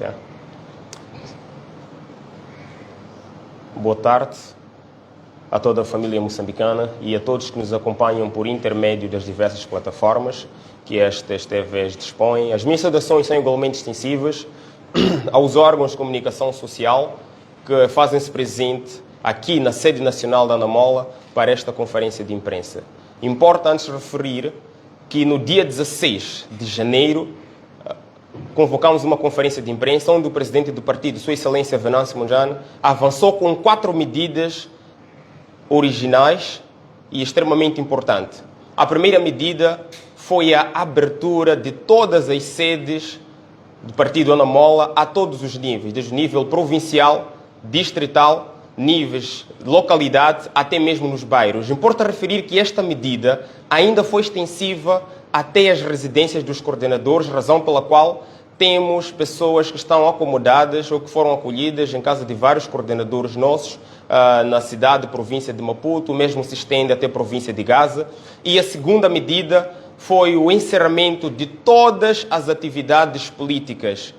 Yeah. Boa tarde a toda a família moçambicana e a todos que nos acompanham por intermédio das diversas plataformas que estas TVs dispõem. As minhas saudações são igualmente extensivas aos órgãos de comunicação social que fazem-se presente aqui na sede nacional da Anamola para esta conferência de imprensa. Importa antes referir que no dia 16 de janeiro convocamos uma conferência de imprensa onde o presidente do partido, Sua Excelência Venâncio Mondlane, avançou com 4 medidas originais e extremamente importantes. A primeira medida foi a abertura de todas as sedes do partido Anamola a todos os níveis, desde o nível provincial, distrital, níveis de localidade, até mesmo nos bairros. Importa referir que esta medida ainda foi extensiva até as residências dos coordenadores, razão pela qual temos pessoas que estão acomodadas ou que foram acolhidas em casa de vários coordenadores nossos na cidade e província de Maputo, mesmo se estende até a província de Gaza. E a segunda medida foi o encerramento de todas as atividades políticas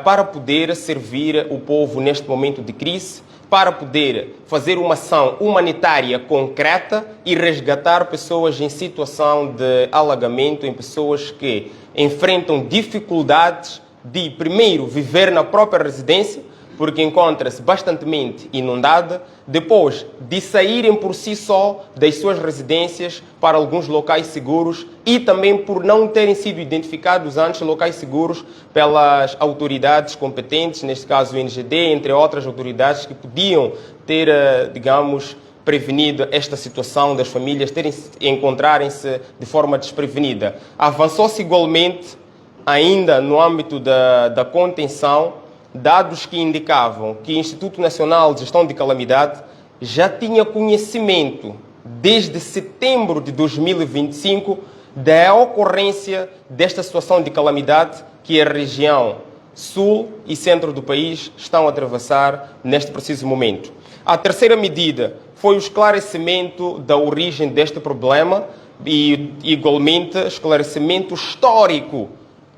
para poder servir o povo neste momento de crise, para poder fazer uma ação humanitária concreta e resgatar pessoas em situação de alagamento, em pessoas que enfrentam dificuldades de, primeiro, viver na própria residência, porque encontra-se bastantemente inundada, depois de saírem por si só das suas residências para alguns locais seguros e também por não terem sido identificados antes locais seguros pelas autoridades competentes, neste caso o NGD, entre outras autoridades que podiam ter, digamos, prevenido esta situação das famílias encontrarem-se de forma desprevenida. Avançou-se igualmente, ainda no âmbito da contenção, dados que indicavam que o Instituto Nacional de Gestão de Calamidade já tinha conhecimento, desde setembro de 2025, da ocorrência desta situação de calamidade que a região sul e centro do país estão a atravessar neste preciso momento. A terceira medida foi o esclarecimento da origem deste problema e, igualmente, esclarecimento histórico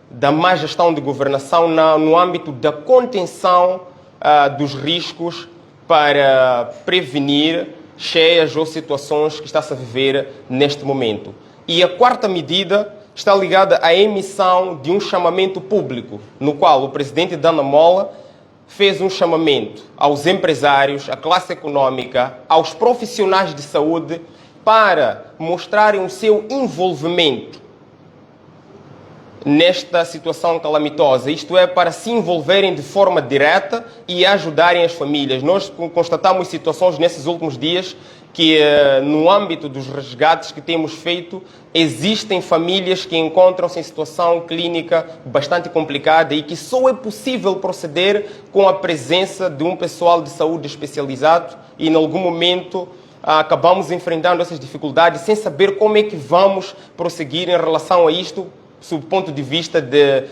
da má gestão de governação no âmbito da contenção dos riscos para prevenir cheias ou situações que está-se a viver neste momento. E a quarta medida está ligada à emissão de um chamamento público, no qual o presidente da Anamola fez um chamamento aos empresários, à classe econômica, aos profissionais de saúde para mostrarem o seu envolvimento nesta situação calamitosa, isto é, para se envolverem de forma direta e ajudarem as famílias. Nós constatamos situações nesses últimos dias que, no âmbito dos resgates que temos feito, existem famílias que encontram-se em situação clínica bastante complicada e que só é possível proceder com a presença de um pessoal de saúde especializado e, em algum momento, acabamos enfrentando essas dificuldades sem saber como é que vamos prosseguir em relação a isto, sob o ponto de vista de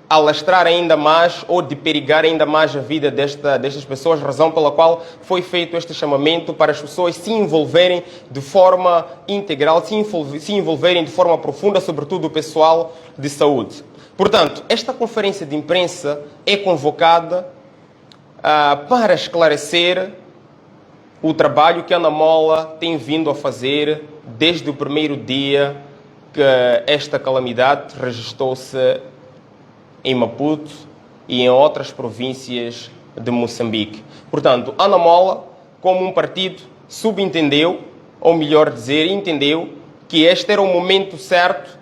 alastrar ainda mais ou de perigar ainda mais a vida destas pessoas, razão pela qual foi feito este chamamento para as pessoas se envolverem de forma integral, se envolverem de forma profunda, sobretudo o pessoal de saúde. Portanto, esta conferência de imprensa é convocada para esclarecer o trabalho que a Anamola tem vindo a fazer desde o primeiro dia que esta calamidade registrou-se em Maputo e em outras províncias de Moçambique. Portanto, a Anamola, como um partido, subentendeu, ou melhor dizer, entendeu que este era o momento certo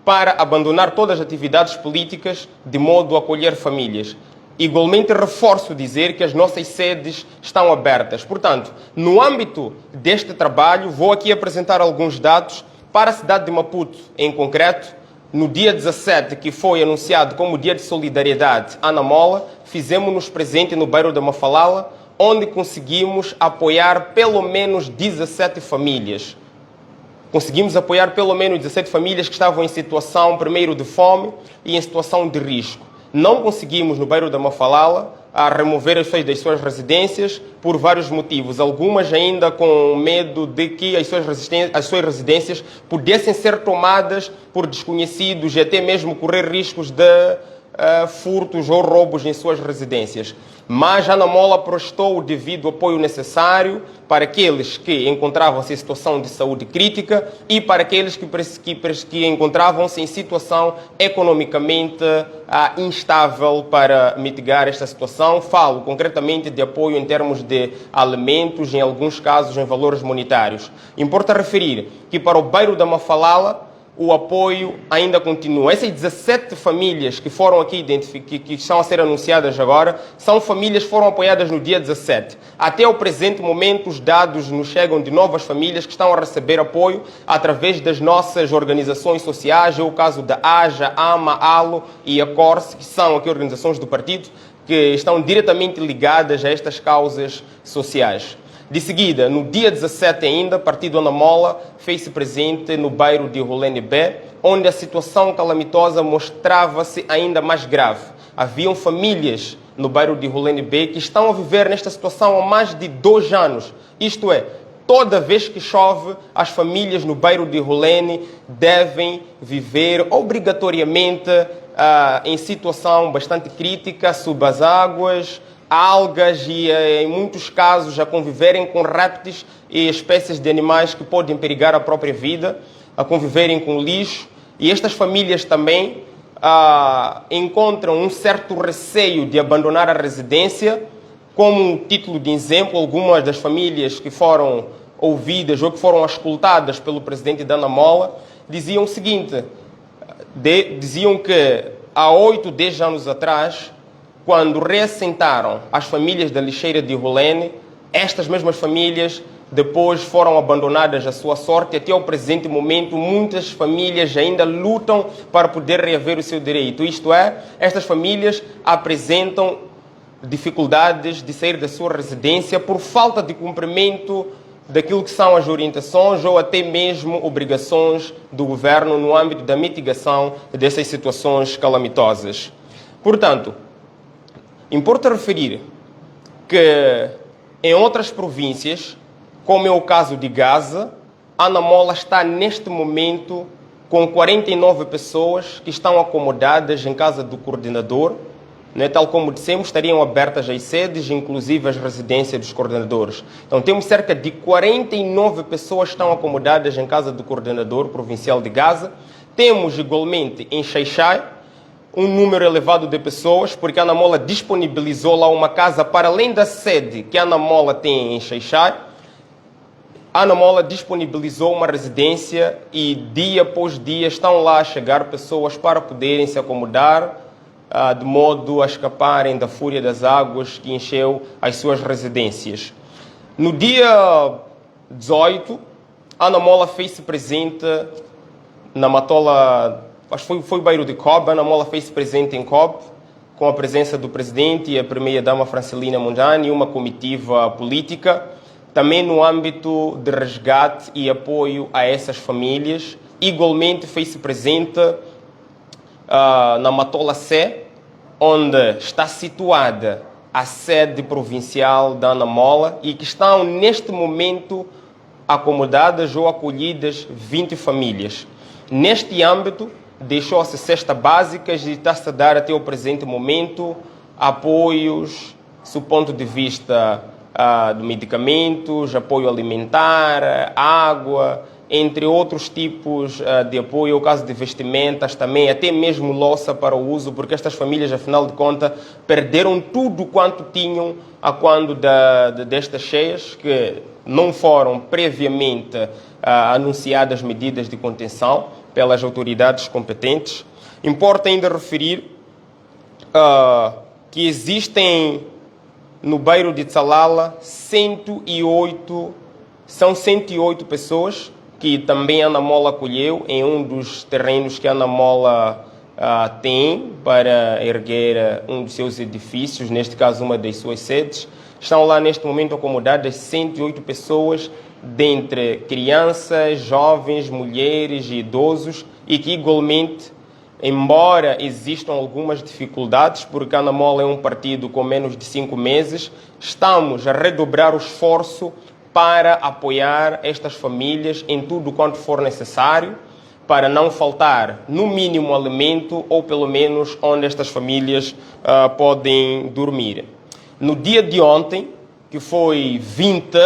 para abandonar todas as atividades políticas de modo a acolher famílias. Igualmente, reforço dizer que as nossas sedes estão abertas. Portanto, no âmbito deste trabalho, vou aqui apresentar alguns dados para a cidade de Maputo, em concreto. No dia 17, que foi anunciado como Dia de Solidariedade, Anamola, fizemos-nos presente no bairro da Mafalala, onde conseguimos apoiar pelo menos 17 famílias. Conseguimos apoiar pelo menos 17 famílias que estavam em situação, primeiro, de fome e em situação de risco. Não conseguimos, no bairro da Mafalala, a remover as pessoas das suas residências por vários motivos. Algumas ainda com medo de que as suas residências pudessem ser tomadas por desconhecidos e até mesmo correr riscos de furtos ou roubos em suas residências. Mas a Ana Mola prestou o devido apoio necessário para aqueles que encontravam-se em situação de saúde crítica e para aqueles que encontravam-se em situação economicamente instável para mitigar esta situação. Falo concretamente de apoio em termos de alimentos, em alguns casos em valores monetários. Importa referir que para o bairro da Mafalala, o apoio ainda continua. Essas 17 famílias que foram aqui que estão a ser anunciadas agora, são famílias que foram apoiadas no dia 17. Até o presente momento, os dados nos chegam de novas famílias que estão a receber apoio através das nossas organizações sociais. É o caso da AJA, AMA, ALO e a CORSE, que são aqui organizações do partido que estão diretamente ligadas a estas causas sociais. De seguida, no dia 17 ainda, o Partido Ana Mola fez-se presente no bairro de Rolene B, onde a situação calamitosa mostrava-se ainda mais grave. Haviam famílias no bairro de Rolene B que estão a viver nesta situação há mais de 2 anos. Isto é, toda vez que chove, as famílias no bairro de Rolene devem viver obrigatoriamente em situação bastante crítica, sob as águas, algas e, em muitos casos, a conviverem com répteis e espécies de animais que podem perigar a própria vida, a conviverem com lixo. E estas famílias também encontram um certo receio de abandonar a residência. Como título de exemplo, algumas das famílias que foram ouvidas ou que foram escutadas pelo presidente da Ana Mola diziam o seguinte, diziam que há 8, 10 anos atrás, quando reassentaram as famílias da lixeira de Rolene, estas mesmas famílias depois foram abandonadas à sua sorte. Até ao presente momento, muitas famílias ainda lutam para poder reaver o seu direito. Isto é, estas famílias apresentam dificuldades de sair da sua residência por falta de cumprimento daquilo que são as orientações ou até mesmo obrigações do governo no âmbito da mitigação dessas situações calamitosas. Portanto, importa referir que em outras províncias, como é o caso de Gaza, Ana Mola está neste momento com 49 pessoas que estão acomodadas em casa do coordenador. Tal como dissemos, estariam abertas as sedes, inclusive as residências dos coordenadores. Então temos cerca de 49 pessoas que estão acomodadas em casa do coordenador provincial de Gaza. Temos igualmente em Xai-Xai um número elevado de pessoas, porque a Ana Mola disponibilizou lá uma casa para além da sede que a Ana Mola tem em Xai-Xai. A Ana Mola disponibilizou uma residência e dia após dia estão lá a chegar pessoas para poderem se acomodar, de modo a escaparem da fúria das águas que encheu as suas residências. No dia 18, a Ana Mola fez-se presente na Matola, acho que foi o bairro de Cobb. A Ana Mola fez-se presente em Cobb, com a presença do presidente e a primeira-dama Francelina Mondlane e uma comitiva política, também no âmbito de resgate e apoio a essas famílias. Igualmente fez-se presente na Matola C, onde está situada a sede provincial da Ana Mola e que estão neste momento acomodadas ou acolhidas 20 famílias. Neste âmbito, deixou-se cesta básicas e está-se a dar até o presente momento apoios, do ponto de vista de medicamentos, apoio alimentar, água, entre outros tipos de apoio, o caso de vestimentas também, até mesmo louça para o uso, porque estas famílias, afinal de contas, perderam tudo quanto tinham a quando destas cheias, que não foram previamente anunciadas medidas de contenção pelas autoridades competentes. Importa ainda referir que existem no bairro de Tsalala 108 pessoas que também a Ana Mola acolheu em um dos terrenos que a Ana Mola tem para erguer um dos seus edifícios, neste caso uma das suas sedes. Estão lá neste momento acomodadas 108 pessoas, dentre crianças, jovens, mulheres e idosos, e que igualmente, embora existam algumas dificuldades, porque a Ana Mola é um partido com menos de 5 meses, estamos a redobrar o esforço para apoiar estas famílias em tudo quanto for necessário, para não faltar, no mínimo, alimento ou pelo menos onde estas famílias podem dormir. No dia de ontem, que foi 20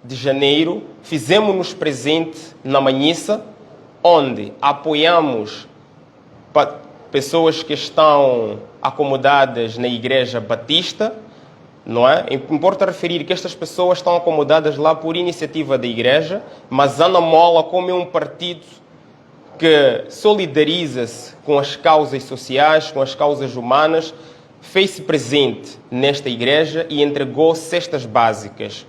de janeiro, fizemos-nos presente na Manhissa, onde apoiamos pessoas que estão acomodadas na Igreja Batista, não é? Importa referir que estas pessoas estão acomodadas lá por iniciativa da Igreja, mas Ana Mola, como é um partido que solidariza-se com as causas sociais, com as causas humanas, fez-se presente nesta igreja e entregou cestas básicas,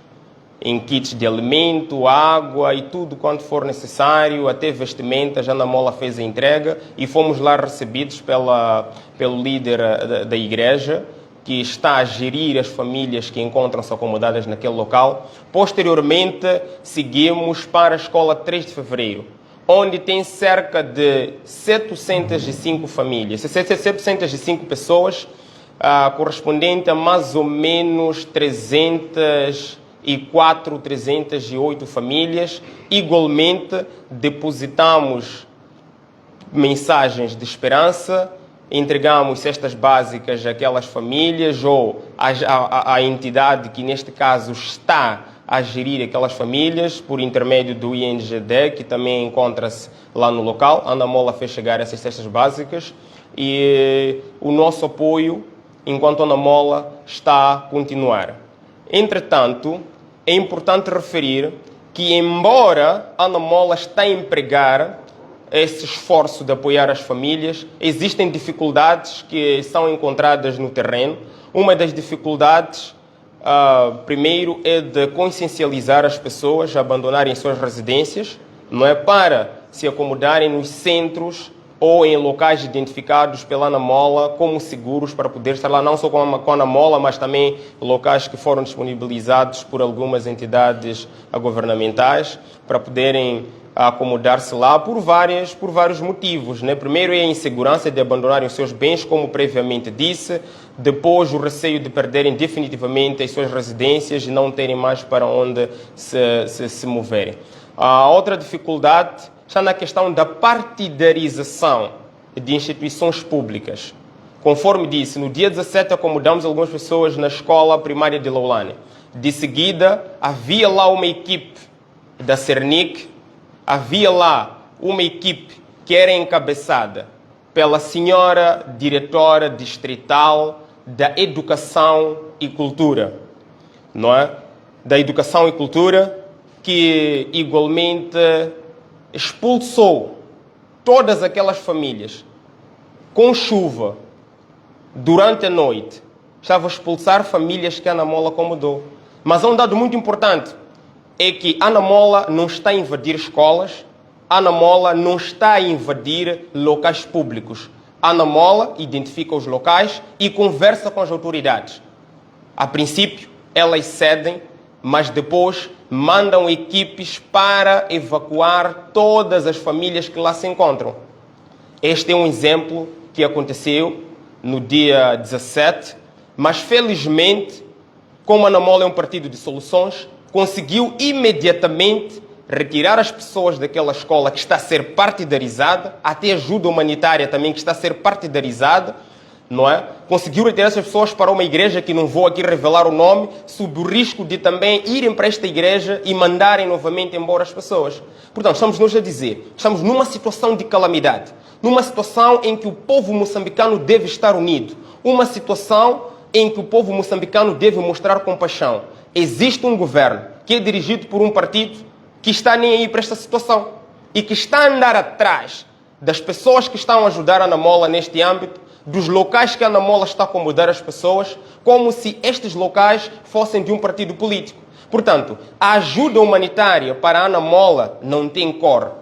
em kits de alimento, água e tudo quanto for necessário, até vestimentas. Ana Mola fez a entrega e fomos lá recebidos pelo líder da igreja, que está a gerir as famílias que encontram-se acomodadas naquele local. Posteriormente, seguimos para a Escola 3 de Fevereiro, onde tem cerca de 705 famílias, 705 pessoas, correspondente a mais ou menos 304, 308 famílias. Igualmente, depositamos mensagens de esperança, entregamos cestas básicas àquelas famílias ou à entidade que, neste caso, está a gerir aquelas famílias por intermédio do INGD, que também encontra-se lá no local. Ana Mola fez chegar essas cestas básicas e o nosso apoio, enquanto Ana Mola, está a continuar. Entretanto, é importante referir que, embora Ana Mola está a empregar esse esforço de apoiar as famílias, existem dificuldades que são encontradas no terreno. Uma das dificuldades, primeiro, é de consciencializar as pessoas a abandonarem suas residências, não é, para se acomodarem nos centros ou em locais identificados pela Ana Mola como seguros para poder estar lá, não só com a Ana Mola, mas também locais que foram disponibilizados por algumas entidades governamentais para poderem acomodar-se lá por vários motivos, né? Primeiro é a insegurança de abandonarem os seus bens, como previamente disse. Depois, o receio de perderem definitivamente as suas residências e não terem mais para onde se moverem. A outra dificuldade está na questão da partidarização de instituições públicas. Conforme disse, no dia 17 acomodamos algumas pessoas na escola primária de Laulane. De seguida, havia lá uma equipe da Cernic, havia lá uma equipe que era encabeçada pela senhora diretora distrital da Educação e Cultura, não é? Da Educação e Cultura, que igualmente expulsou todas aquelas famílias com chuva durante a noite. Estava a expulsar famílias que a Ana Mola acomodou. Mas há um dado muito importante, é que a Ana Mola não está a invadir escolas, a Ana Mola não está a invadir locais públicos. A Ana Mola identifica os locais e conversa com as autoridades. A princípio, elas cedem, mas depois mandam equipes para evacuar todas as famílias que lá se encontram. Este é um exemplo que aconteceu no dia 17, mas felizmente, como a Ana Mola é um partido de soluções, conseguiu imediatamente retirar as pessoas daquela escola que está a ser partidarizada, até ajuda humanitária também que está a ser partidarizada, não é? Conseguiu retirar essas pessoas para uma igreja que não vou aqui revelar o nome, sob o risco de também irem para esta igreja e mandarem novamente embora as pessoas. Portanto, estamos nos a dizer, estamos numa situação de calamidade, numa situação em que o povo moçambicano deve estar unido, uma situação em que o povo moçambicano deve mostrar compaixão. Existe um governo que é dirigido por um partido que está nem aí para esta situação e que está a andar atrás das pessoas que estão a ajudar a Ana Mola neste âmbito, dos locais que a Ana Mola está a acomodar as pessoas, como se estes locais fossem de um partido político. Portanto, a ajuda humanitária para a Ana Mola não tem cor.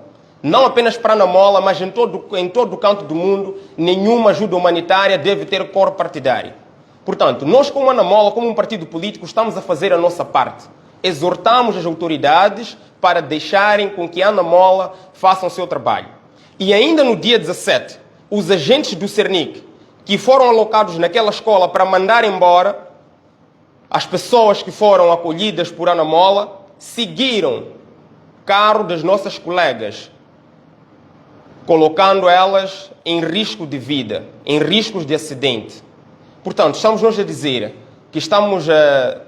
Não apenas para a Ana Mola, mas em todo o canto do mundo, nenhuma ajuda humanitária deve ter cor partidária. Portanto, nós como Ana Mola, como um partido político, estamos a fazer a nossa parte. Exortamos as autoridades para deixarem com que a Ana Mola faça o seu trabalho. E ainda no dia 17, os agentes do Cernic, que foram alocados naquela escola para mandar embora as pessoas que foram acolhidas por Ana Mola, seguiram carro das nossas colegas colocando elas em risco de vida, em riscos de acidente. Portanto, estamos nós a dizer que estamos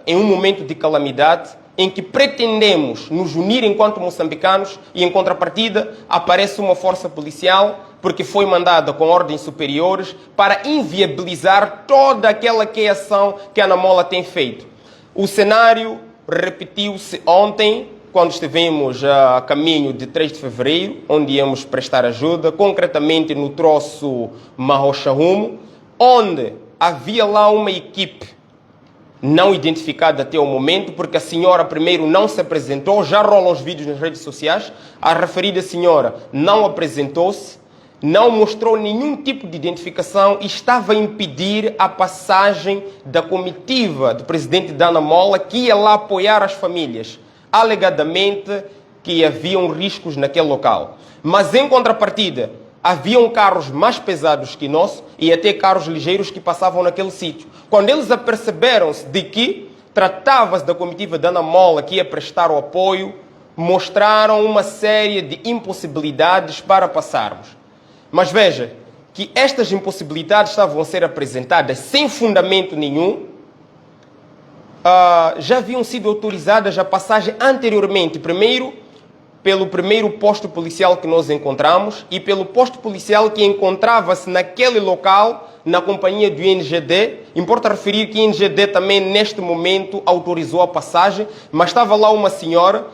em um momento de calamidade em que pretendemos nos unir enquanto moçambicanos e, em contrapartida, aparece uma força policial porque foi mandada com ordens superiores para inviabilizar toda aquela que é a ação que a Namola tem feito. O cenário repetiu-se ontem, quando estivemos a caminho de 3 de fevereiro, onde íamos prestar ajuda, concretamente no troço Marrocha-Rumo, onde havia lá uma equipe não identificada até o momento, porque a senhora primeiro não se apresentou, já rolam os vídeos nas redes sociais, a referida senhora não apresentou-se, não mostrou nenhum tipo de identificação e estava a impedir a passagem da comitiva do presidente da Namola, que ia lá apoiar as famílias, alegadamente que haviam riscos naquele local. Mas, em contrapartida, haviam carros mais pesados que nós e até carros ligeiros que passavam naquele sítio. Quando eles aperceberam-se de que tratava-se da comitiva da Namola que ia prestar o apoio, mostraram uma série de impossibilidades para passarmos. Mas veja que estas impossibilidades estavam a ser apresentadas sem fundamento nenhum, já haviam sido autorizadas a passagem anteriormente, primeiro pelo primeiro posto policial que nós encontramos e pelo posto policial que encontrava-se naquele local, na companhia do INGD. Importa referir que o INGD também, neste momento, autorizou a passagem, mas estava lá uma senhora,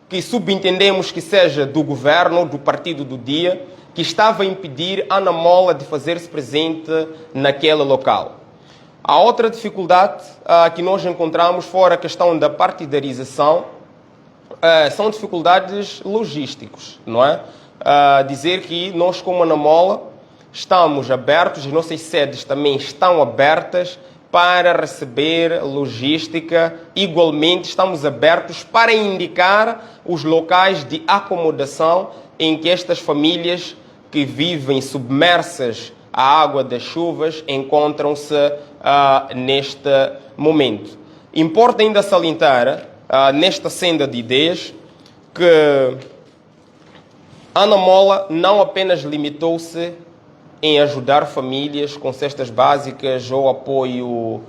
que subentendemos que seja do governo, do partido do dia, que estava a impedir a Namola de fazer-se presente naquele local. A outra dificuldade que nós encontramos, fora a questão da partidarização, são dificuldades logísticas, não é? Dizer que nós, como a Namola, estamos abertos, as nossas sedes também estão abertas para receber logística. Igualmente, estamos abertos para indicar os locais de acomodação em que estas famílias que vivem submersas à água das chuvas encontram-se neste momento. Importa ainda salientar, nesta senda de ideias, que a Namola não apenas limitou-se em ajudar famílias com cestas básicas ou apoio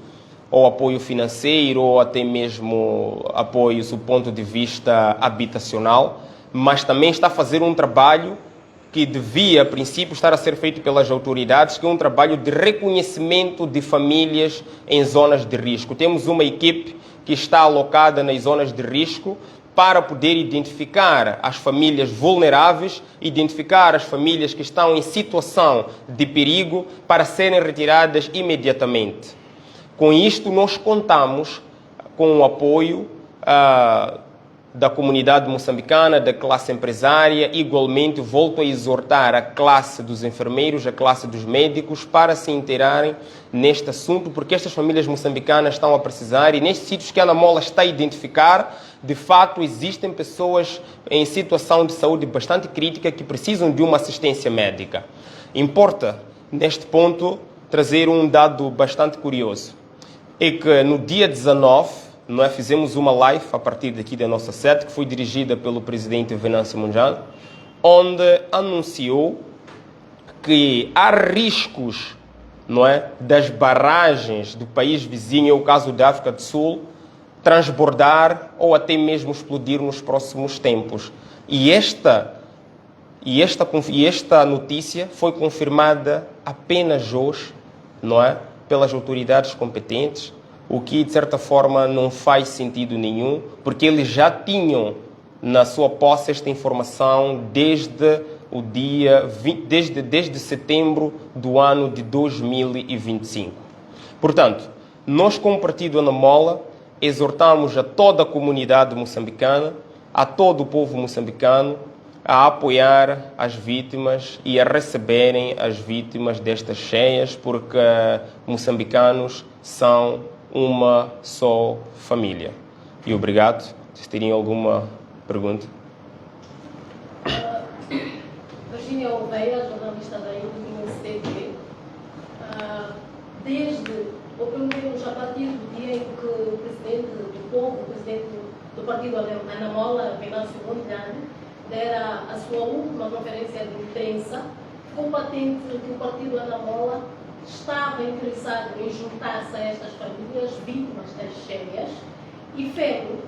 financeiro ou até mesmo apoios do ponto de vista habitacional, mas também está a fazer um trabalho que devia, a princípio, estar a ser feito pelas autoridades, que é um trabalho de reconhecimento de famílias em zonas de risco. Temos uma equipe que está alocada nas zonas de risco para poder identificar as famílias vulneráveis, identificar as famílias que estão em situação de perigo para serem retiradas imediatamente. Com isto, nós contamos com o apoio da comunidade moçambicana, da classe empresária. Igualmente, volto a exortar a classe dos enfermeiros, a classe dos médicos, para se inteirarem neste assunto, porque estas famílias moçambicanas estão a precisar, e nestes sítios que a Namola está a identificar, de fato, existem pessoas em situação de saúde bastante crítica que precisam de uma assistência médica. Importa, neste ponto, trazer um dado bastante curioso. É que no dia 19, nós fizemos uma live a partir daqui da nossa sede, que foi dirigida pelo presidente Venâncio Mondlane, onde anunciou que há riscos, não é, das barragens do país vizinho, é o caso da África do Sul, transbordar ou até mesmo explodir nos próximos tempos. E esta notícia foi confirmada apenas hoje, não é, pelas autoridades competentes, o que de certa forma não faz sentido nenhum, porque eles já tinham na sua posse esta informação desde setembro do ano de 2025. Portanto, nós, como partido Namola, exortamos a toda a comunidade moçambicana, a todo o povo moçambicano, a apoiar as vítimas e a receberem as vítimas destas cheias, porque moçambicanos são uma só família. E obrigado. Vocês teriam alguma pergunta? Virgínia Oliveira, jornalista da INCTV. Ou pelo menos a partir do dia em que o presidente do povo, o presidente do partido Anamola, Venâncio Mondlane, dera a sua última conferência de imprensa, ficou patente que o partido Anamola estava interessado em juntar-se a estas famílias vítimas das cheias e fê-lo.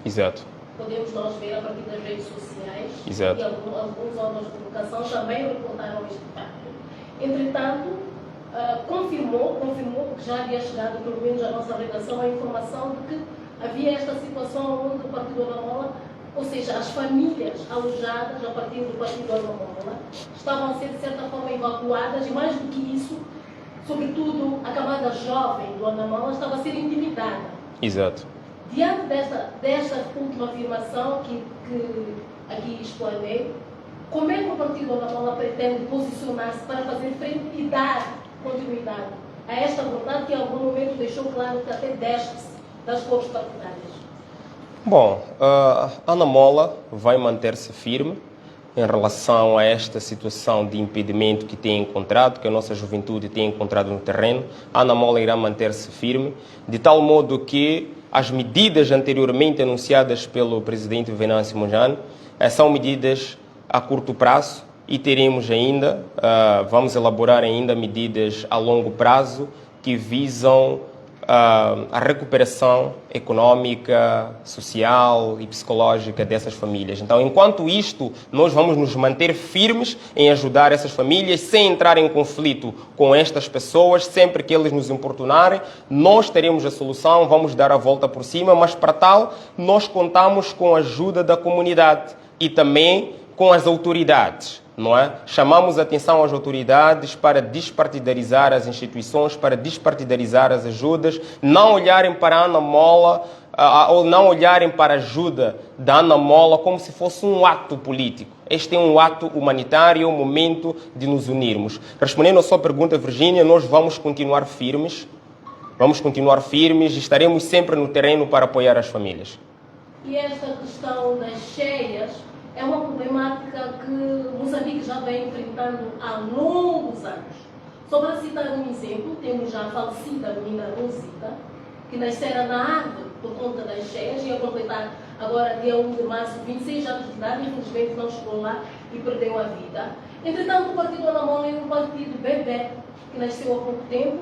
Exato. Podemos nós ver a partir das redes sociais. Exato. E alguns órgãos de comunicação também reportaram este facto. Entretanto, confirmou, porque já havia chegado, pelo menos à nossa redação, a informação de que havia esta situação onde o partido Anamola, ou seja, as famílias alojadas a partir do partido Anamola, estavam a ser de certa forma evacuadas e, mais do que isso, sobretudo a camada jovem do Anamola estava a ser intimidada. Exato. Diante desta última afirmação que aqui explanei, como é que o partido Anamola pretende posicionar-se para fazer frente e dar continuidade a esta vontade que em algum momento deixou claro que até desce das cores partidárias? Bom, a Anamola vai manter-se firme em relação a esta situação de impedimento que tem encontrado, que a nossa juventude tem encontrado no terreno. A Anamola irá manter-se firme, de tal modo que as medidas anteriormente anunciadas pelo presidente Venâncio Mondlane são medidas a curto prazo e teremos ainda, vamos elaborar ainda medidas a longo prazo que visam a recuperação econômica, social e psicológica dessas famílias. Então, enquanto isto, nós vamos nos manter firmes em ajudar essas famílias sem entrar em conflito com estas pessoas. Sempre que eles nos importunarem, nós teremos a solução, vamos dar a volta por cima, mas para tal, nós contamos com a ajuda da comunidade e também com as autoridades. Não é? Chamamos a atenção às autoridades para despartidarizar as instituições, para despartidarizar as ajudas, não olharem para a Anamola ou não olharem para a ajuda da Anamola como se fosse um ato político. Este é um ato humanitário, é um momento de nos unirmos. Respondendo à sua pergunta, Virgínia, nós vamos continuar firmes e estaremos sempre no terreno para apoiar as famílias. E esta questão das cheias é uma problemática que Moçambique já vem enfrentando há longos anos. Só para citar um exemplo, temos já a falecida menina Rosita, que nascera na árvore por conta das cheias, ia completar agora, dia 1 de março, 26 anos de idade, infelizmente não chegou lá e perdeu a vida. Entretanto, o partido Anamola é um partido bebê, que nasceu há pouco tempo,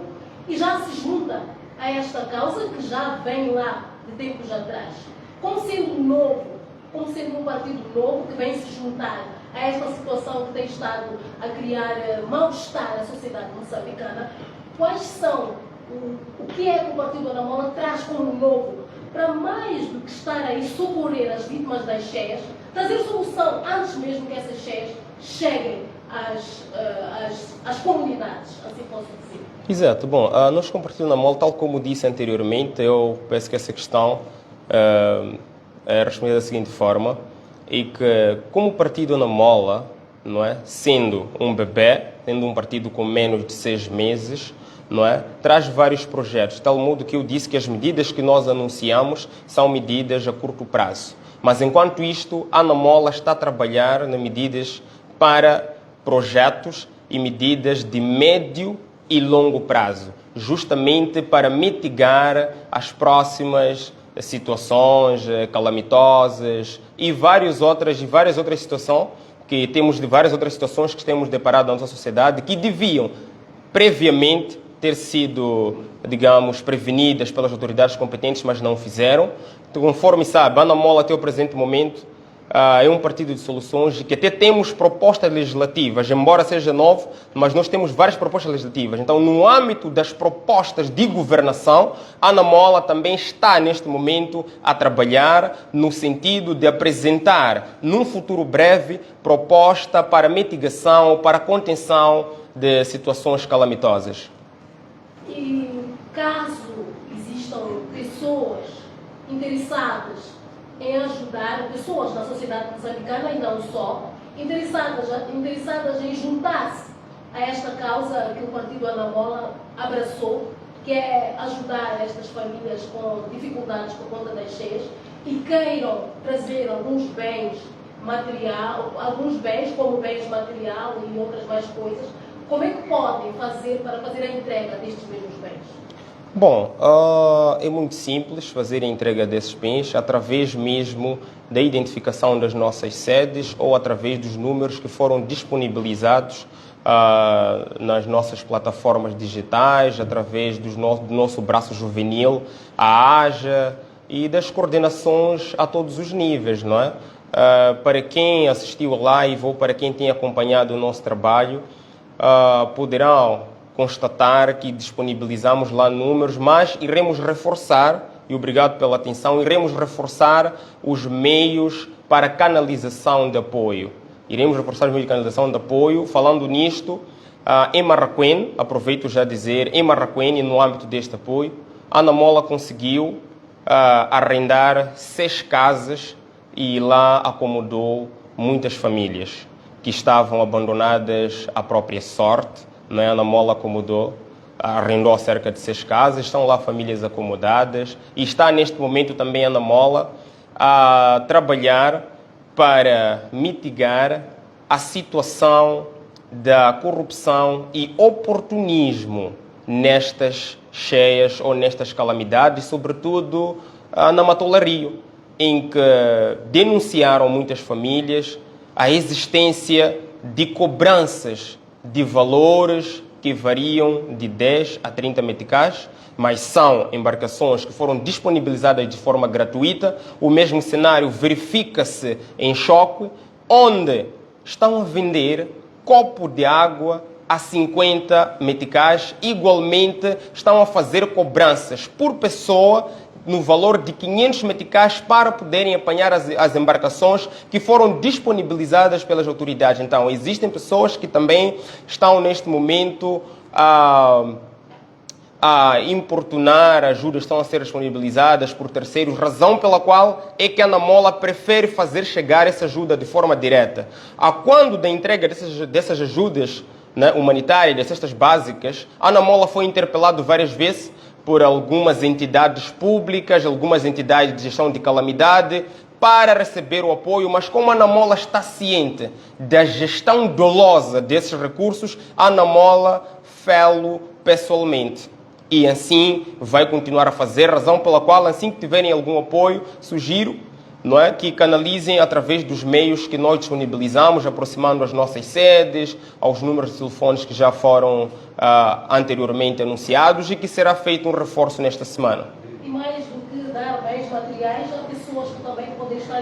e já se junta a esta causa, que já vem lá de tempos atrás. Como sendo um partido novo que vem se juntar a esta situação que tem estado a criar mal-estar à sociedade moçambicana, quais são, o que é que o partido Anamola traz como novo para, mais do que estar aí socorrer as vítimas das cheias, trazer solução antes mesmo que essas cheias cheguem às comunidades, assim posso dizer? Exato. Bom, nós como partido Anamola, tal como disse anteriormente, eu penso que essa questão é respondida da seguinte forma, e que como o partido Anamola, não é, sendo um bebê, tendo um partido com menos de 6 meses, não é, traz vários projetos, de tal modo que eu disse que as medidas que nós anunciamos são medidas a curto prazo. Mas enquanto isto, a Anamola está a trabalhar nas medidas para projetos e medidas de médio e longo prazo, justamente para mitigar as próximas situações calamitosas e várias outras situações que temos deparado na nossa sociedade que deviam previamente ter sido, digamos, prevenidas pelas autoridades competentes, mas não fizeram. Então, conforme sabe, a Anamola até o presente momento é um partido de soluções e que até temos propostas legislativas, embora seja novo, mas nós temos várias propostas legislativas. Então, no âmbito das propostas de governação, a Anamola também está, neste momento, a trabalhar no sentido de apresentar, num futuro breve, proposta para mitigação, para contenção de situações calamitosas. E caso existam pessoas interessadas em ajudar, pessoas da sociedade moçambicana e não só, interessadas em juntar-se a esta causa que o partido Anamola abraçou, que é ajudar estas famílias com dificuldades por conta das cheias e queiram trazer alguns bens como bens material e outras mais coisas, como é que podem fazer para fazer a entrega destes mesmos bens? Bom, é muito simples fazer a entrega desses bens através mesmo da identificação das nossas sedes ou através dos números que foram disponibilizados nas nossas plataformas digitais, através do nosso braço juvenil, a AJA e das coordenações a todos os níveis, não é? Para quem assistiu a live ou para quem tem acompanhado o nosso trabalho, poderão constatar que disponibilizamos lá números, mas iremos reforçar, e obrigado pela atenção, iremos reforçar os meios para canalização de apoio. Iremos reforçar os meios de canalização de apoio. Falando nisto, em Marraquém, aproveito já a dizer, em Marraquém, no âmbito deste apoio, a Ana Mola conseguiu arrendar 6 casas e lá acomodou muitas famílias que estavam abandonadas à própria sorte. A Ana Mola acomodou, arrendou cerca de 6 casas, estão lá famílias acomodadas e está neste momento também a Ana Mola a trabalhar para mitigar a situação da corrupção e oportunismo nestas cheias ou nestas calamidades, sobretudo na Matola Rio, em que denunciaram muitas famílias a existência de cobranças de valores que variam de 10 a 30 meticais, mas são embarcações que foram disponibilizadas de forma gratuita. O mesmo cenário verifica-se em Choque, onde estão a vender copo de água a 50 meticais. Igualmente, estão a fazer cobranças por pessoa no valor de 500 meticais para poderem apanhar as embarcações que foram disponibilizadas pelas autoridades. Então, existem pessoas que também estão neste momento a importunar ajudas, estão a ser disponibilizadas por terceiros, razão pela qual é que a Ana Mola prefere fazer chegar essa ajuda de forma direta. A quando da entrega dessas ajudas, né, humanitárias, das cestas básicas, a Ana Mola foi interpelado várias vezes por algumas entidades públicas, algumas entidades de gestão de calamidade, para receber o apoio, mas como a Ana Mola está ciente da gestão dolosa desses recursos, a Ana Mola fê-lo pessoalmente. E assim vai continuar a fazer, razão pela qual, assim que tiverem algum apoio, sugiro, não é, que canalizem através dos meios que nós disponibilizamos, aproximando as nossas sedes, aos números de telefones que já foram anteriormente anunciados e que será feito um reforço nesta semana. E mais do que dar bens materiais, há pessoas que também podem estar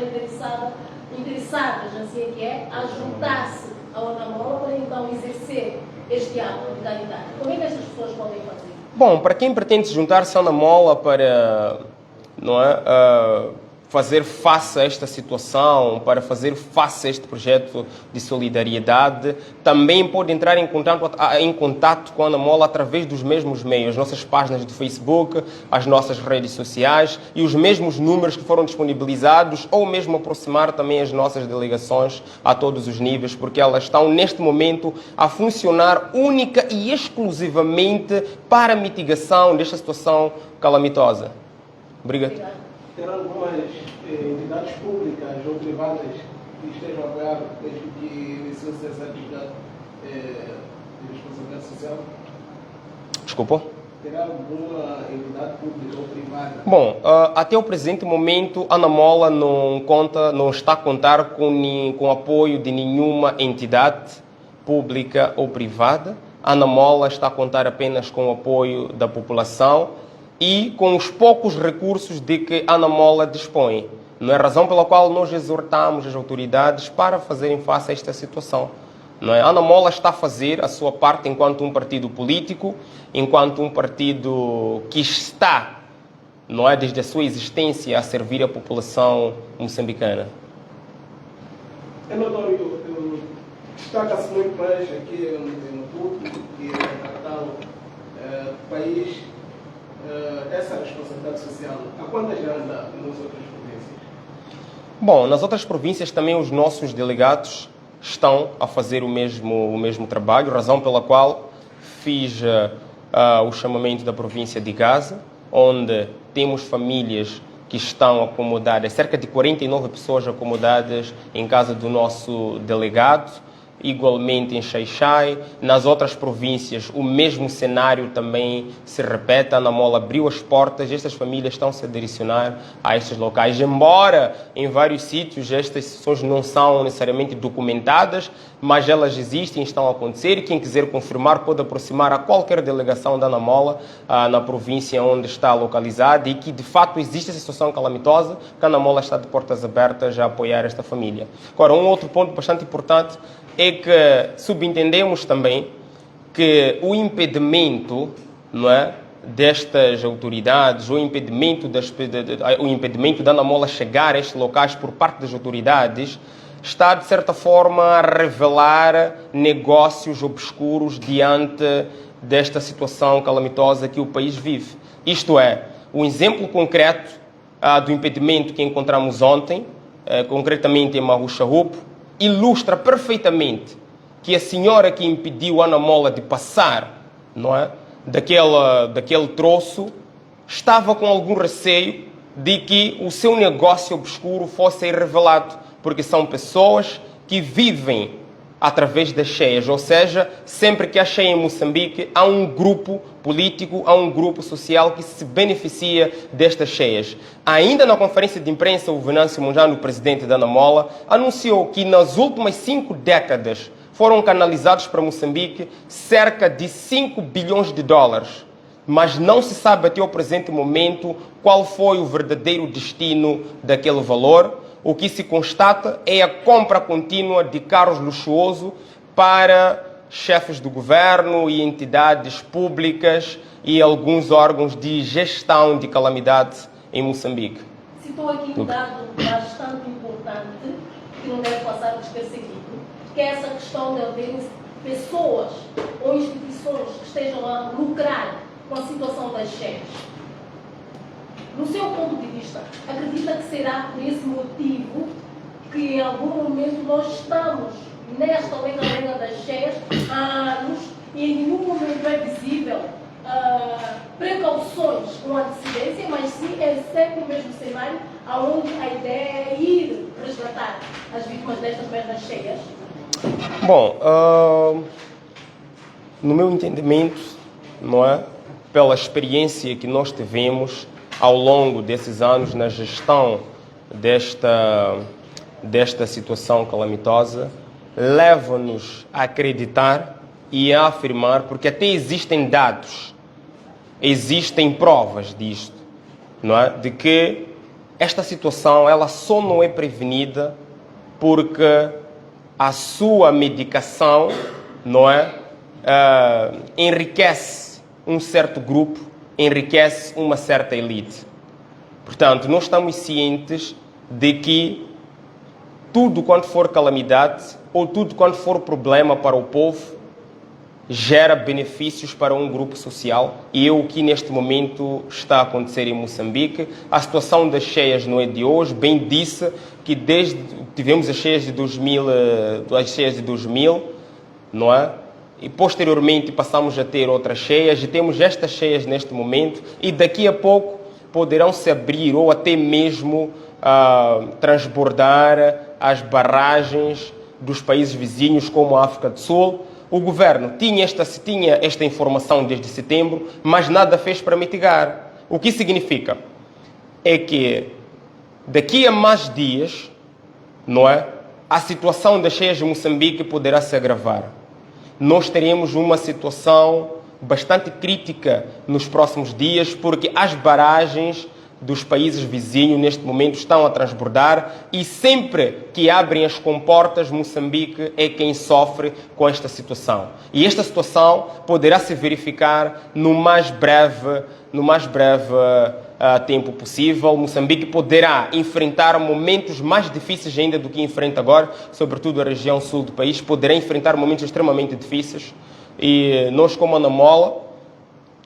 interessadas, assim é que é, a juntar-se ao Ana Mola para então exercer este ato de caridade. Como é que estas pessoas podem fazer? Bom, para quem pretende juntar-se à Ana Mola para, não é, fazer face a esta situação, para fazer face a este projeto de solidariedade, também pode entrar em contato com a Ana Mola através dos mesmos meios, as nossas páginas do Facebook, as nossas redes sociais e os mesmos números que foram disponibilizados, ou mesmo aproximar também as nossas delegações a todos os níveis, porque elas estão neste momento a funcionar única e exclusivamente para a mitigação desta situação calamitosa. Obrigado. Terá algumas entidades públicas ou privadas que estejam a apoiar desde que iniciou-se essa atividade de responsabilidade social? Desculpa? Terá alguma entidade pública ou privada? Bom, até o presente momento, a Ana Mola não está a contar com apoio de nenhuma entidade pública ou privada. A Ana Mola está a contar apenas com o apoio da população e com os poucos recursos de que a Ana Mola dispõe. Não é a razão pela qual nós exortamos as autoridades para fazerem face a esta situação. Não é? A Ana Mola está a fazer a sua parte enquanto um partido político, enquanto um partido que está, não é, desde a sua existência, a servir a população moçambicana. É notório, destaca-se muito mais aqui no público que na capital do país essa responsabilidade social. A quantas anda nas outras províncias? Bom, nas outras províncias também os nossos delegados estão a fazer o mesmo trabalho, razão pela qual fiz o chamamento da província de Gaza, onde temos famílias que estão acomodadas, cerca de 49 pessoas acomodadas em casa do nosso delegado, igualmente em Xai-Xai. Nas outras províncias, o mesmo cenário também se repete. A Anamola abriu as portas, estas famílias estão se a direcionar a estes locais. Embora em vários sítios estas situações não são necessariamente documentadas, mas elas existem, estão a acontecer, e quem quiser confirmar pode aproximar a qualquer delegação da Anamola na província onde está localizada, e que de fato existe essa situação calamitosa, que a Anamola está de portas abertas a apoiar esta família. Agora, um outro ponto bastante importante é que subentendemos também que o impedimento, não é, destas autoridades, o impedimento da Anamola chegar a estes locais por parte das autoridades, está de certa forma a revelar negócios obscuros diante desta situação calamitosa que o país vive. Isto é, o exemplo concreto do impedimento que encontramos ontem, concretamente em Marrucharupo, ilustra perfeitamente que a senhora que impediu a Anamola de passar, não é, daquele troço, estava com algum receio de que o seu negócio obscuro fosse revelado, porque são pessoas que vivem através das cheias, ou seja, sempre que há cheia em Moçambique, há um grupo político, há um grupo social que se beneficia destas cheias. Ainda na conferência de imprensa, o Venâncio Mondlane, o presidente da Anamola, anunciou que nas últimas 5 décadas foram canalizados para Moçambique cerca de 5 bilhões de dólares, mas não se sabe até o presente momento qual foi o verdadeiro destino daquele valor. O que se constata é a compra contínua de carros luxuosos para chefes do governo e entidades públicas e alguns órgãos de gestão de calamidades em Moçambique. Citou aqui um dado bastante importante que não deve passar despercebido, que é essa questão de haver pessoas ou instituições que estejam a lucrar com a situação das cheias. No seu ponto de vista, acredita que será por esse motivo que em algum momento nós estamos nesta lenga-lenga das cheias há anos e em nenhum momento é visível precauções com antecedência, mas sim é sempre o mesmo cenário onde a ideia é ir resgatar as vítimas destas mesmas cheias? Bom, no meu entendimento, não é, pela experiência que nós tivemos ao longo desses anos na gestão desta situação calamitosa, leva-nos a acreditar e a afirmar, porque até existem dados, existem provas disto, não é? De que esta situação ela só não é prevenida porque a sua medicação, não é, enriquece um certo grupo, enriquece uma certa elite. Portanto, nós estamos cientes de que tudo quanto for calamidade ou tudo quanto for problema para o povo gera benefícios para um grupo social, e é o que neste momento está a acontecer em Moçambique. A situação das cheias não é de hoje, bem disse que desde tivemos as cheias de 2000, não é? E posteriormente passamos a ter outras cheias, e temos estas cheias neste momento, e daqui a pouco poderão se abrir ou até mesmo transbordar as barragens dos países vizinhos como a África do Sul. O governo tinha esta informação desde setembro, mas nada fez para mitigar. O que significa? É que daqui a mais dias, não é, a situação das cheias de Moçambique poderá se agravar. Nós teremos uma situação bastante crítica nos próximos dias, porque as barragens dos países vizinhos neste momento estão a transbordar, e sempre que abrem as comportas, Moçambique é quem sofre com esta situação. E esta situação poderá se verificar no mais breve tempo possível. Moçambique poderá enfrentar momentos mais difíceis ainda do que enfrenta agora, sobretudo a região sul do país, poderá enfrentar momentos extremamente difíceis, e nós, como Anamola,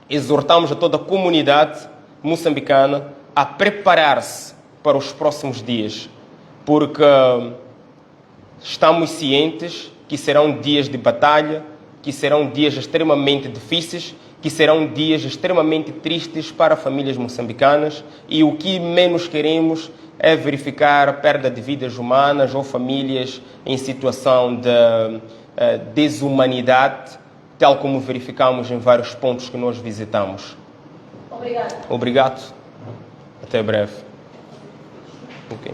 exortamos a toda a comunidade moçambicana a preparar-se para os próximos dias, porque estamos cientes que serão dias de batalha, que serão dias extremamente difíceis, que serão dias extremamente tristes para famílias moçambicanas, e o que menos queremos é verificar a perda de vidas humanas ou famílias em situação desumanidade, tal como verificamos em vários pontos que nós visitamos. Obrigada. Obrigado. Até breve. Okay.